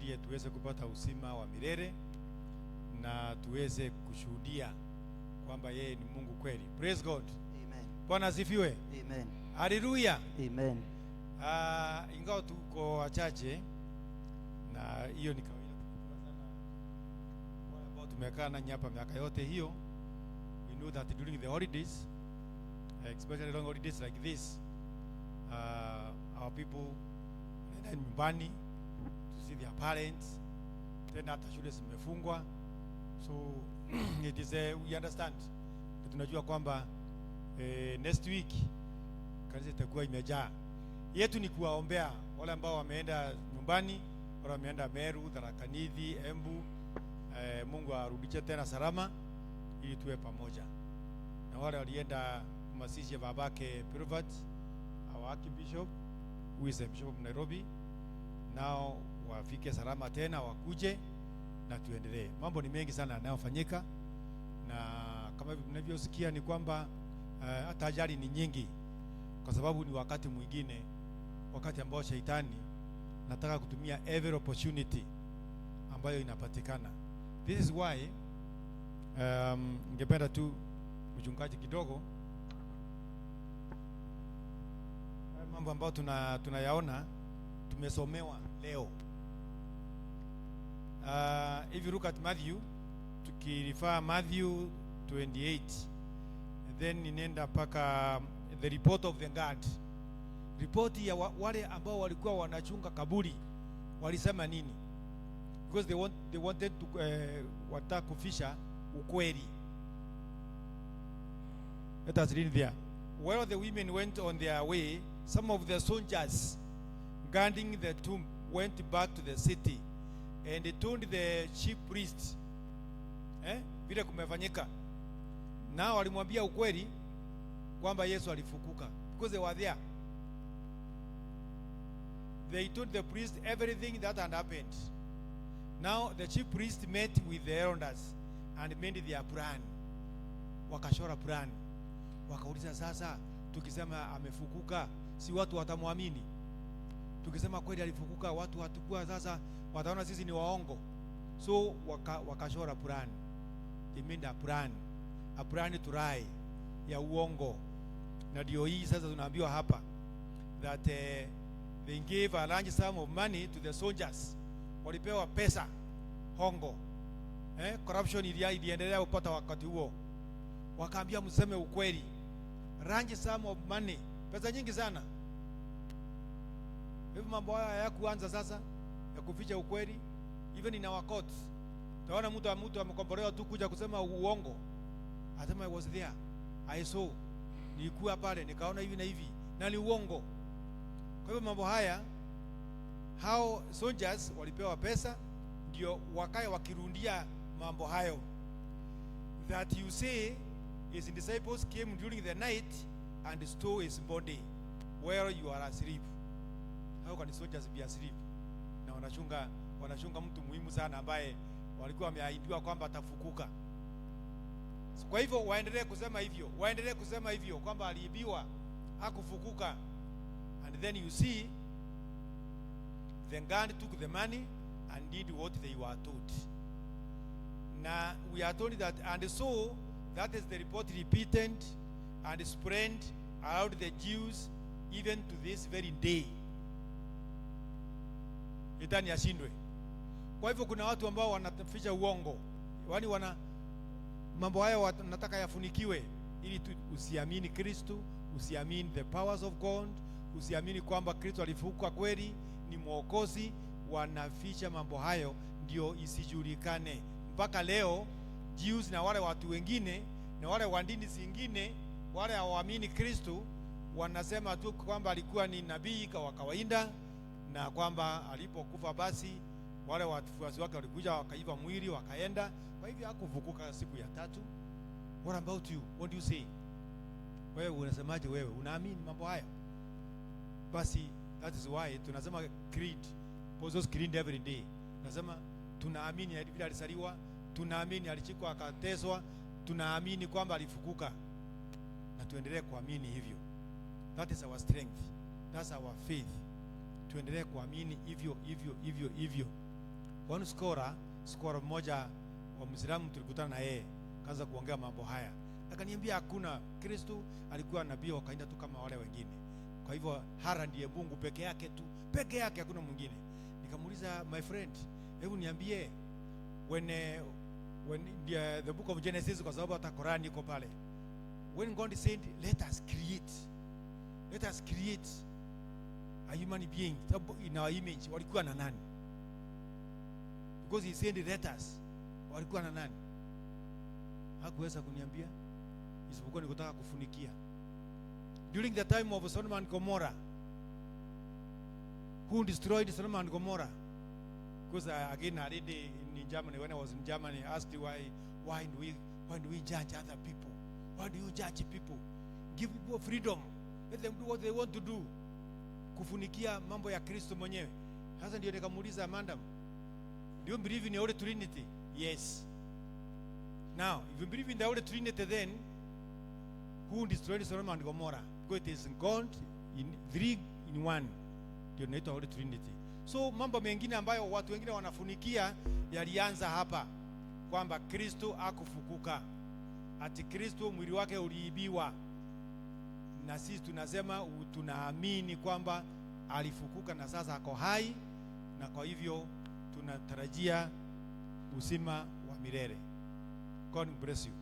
ili tuweze kupata uzima wa milele na tuweze kushuhudia kwamba yeye ni Mungu kweli. Praise God. Amen. Bwana asifiwe. Amen. Haleluya. Amen. Ingawa tuko wachache na hiyo ni kawaida sana wale ambao tumekaa na hapa miaka yote hiyo, we know that during the holidays, especially long holidays like this, our people wanaenda nyumbani to see their parents, tena hata shule zimefungwa, so it is we understand, tunajua kwamba next week kanisa itakuwa imejaa. Yetu ni kuwaombea wale ambao wameenda nyumbani, wale wameenda Meru, Tharaka Nithi, Embu, Mungu arudishe tena salama ili tuwe pamoja. Na wale walienda kumasishi babake Private, our Archbishop, who is the Bishop of Nairobi, nao wafike salama tena, wakuje na tuendelee. Mambo ni mengi sana yanayofanyika, na kama mnavyosikia ni kwamba hata ajali ni nyingi, kwa sababu ni wakati mwingine, wakati ambao shetani nataka kutumia every opportunity ambayo inapatikana. This is why ningependa tu mchungaji kidogo mambo ambayo tunayaona tumesomewa leo. If you look at Matthew, tukirifaa Matthew 28, then inenda paka the report of the guard. Ripoti ya wale ambao walikuwa wanachunga kaburi walisema nini? Because they wanted to wataka kufisha ukweli. Let us read there. While the women went on their way, some of the soldiers guarding the tomb went back to the city and they told the chief priest vile kumefanyika. Nao walimwambia ukweli kwamba Yesu alifufuka, because they were there. They told the priest everything that had happened. Now the chief priest met with the elders and made their plan. Wakashora plan. Wakauliza, sasa tukisema amefufuka, si watu watamwamini? Tukisema kweli alifufuka, watu watakuwa sasa wataona sisi ni waongo. So wakashora plan. They made a plan to lie, ya uongo. Na ndio hii sasa tunaambiwa hapa that they gave a large sum of money to the soldiers. Walipewa pesa hongo. Corruption iliendelea kupata wakati huo. Wakaambia mseme ukweli. Large sum of money, pesa nyingi sana. Hivi mambo haya hayakuanza sasa ya kuficha ukweli. Even in our courts, taona mtu amekombolewa tu kuja kusema uongo. Asema I was there, I saw, nilikuwa pale nikaona hivi na hivi, na ni uongo. Kwa hivyo mambo haya, hao soldiers walipewa pesa ndio wakae wakirundia mambo hayo. That you say his disciples came during the night and stole his body while you are asleep. How can the soldiers be asleep? Na wanachunga mtu muhimu sana ambaye walikuwa wameahidiwa kwamba atafufuka. Kwa hivyo waendelee kusema hivyo kwamba aliibiwa, hakufufuka. And then you see the guard took the money and did what they were told. Now we are told that, and so that is the report repeated and spread around the Jews even to this very day. Itani ashindwe. Kwa hivyo kuna watu ambao wanaficha uongo. Yaani mambo haya wanataka yafunikiwe ili usiamini Kristo, usiamini the powers of God, usiamini kwamba Kristo alifufuka kweli, ni mwokozi. Wanaficha mambo hayo ndio isijulikane. Mpaka leo Jews na wale watu wengine na wale wa dini zingine, wale hawaamini Kristo, wanasema tu kwamba alikuwa ni nabii wa kawaida, na kwamba alipokufa basi wale wafuasi wake walikuja wakaiva mwili wakaenda, kwa hivyo hakufufuka siku ya tatu. What about you? What do you say? Wewe unasemaje? Wewe unaamini mambo haya? Basi that is why tunasema creed, Apostles' Creed every day. Nasema tunaamini vile alisaliwa, tunaamini alichikwa akateswa, tunaamini kwamba alifufuka, na tuendelee kuamini hivyo. That is our strength, that's our faith. Tuendelee kuamini hivyo. one scholar mmoja wa Muislamu tulikutana na yeye, kaanza kuongea mambo haya. Akaniambia hakuna, Kristo alikuwa nabii wa kawaida tu kama wale wengine. Kwa hivyo hara ndiye Mungu peke yake tu, peke yake, hakuna mwingine. Nikamuuliza, my friend, hebu niambie, when the book of Genesis, kwa sababu hata Qur'an iko pale, when God said let us create a human being in our image, walikuwa na nani? Because he said let us, walikuwa na nani? Hakuweza kuniambia, isipokuwa nikutaka kufunikia. During the time of Sodom and Gomorrah, who destroyed Sodom and Gomorrah? Because again, I read in Germany, when I was in Germany, I asked why do we judge other people? Why do you judge people? Give people freedom. Let them do what they want to do. Kufunikia mambo ya Kristo mwenyewe. Sasa ndio nikamuuliza, madam, do you believe in the Holy Trinity? Yes. Now, if you believe in the Holy Trinity, then who destroyed Sodom and Gomorrah? Because it is God in 3 in 1. Ndio inaitwa Holy Trinity. So mambo mengine ambayo watu wengine wanafunikia yalianza hapa, kwamba Kristo hakufufuka, ati Kristo mwili wake uliibiwa. Na sisi tunasema tunaamini kwamba alifufuka na sasa ako hai, na kwa hivyo tunatarajia uzima wa milele. God bless you.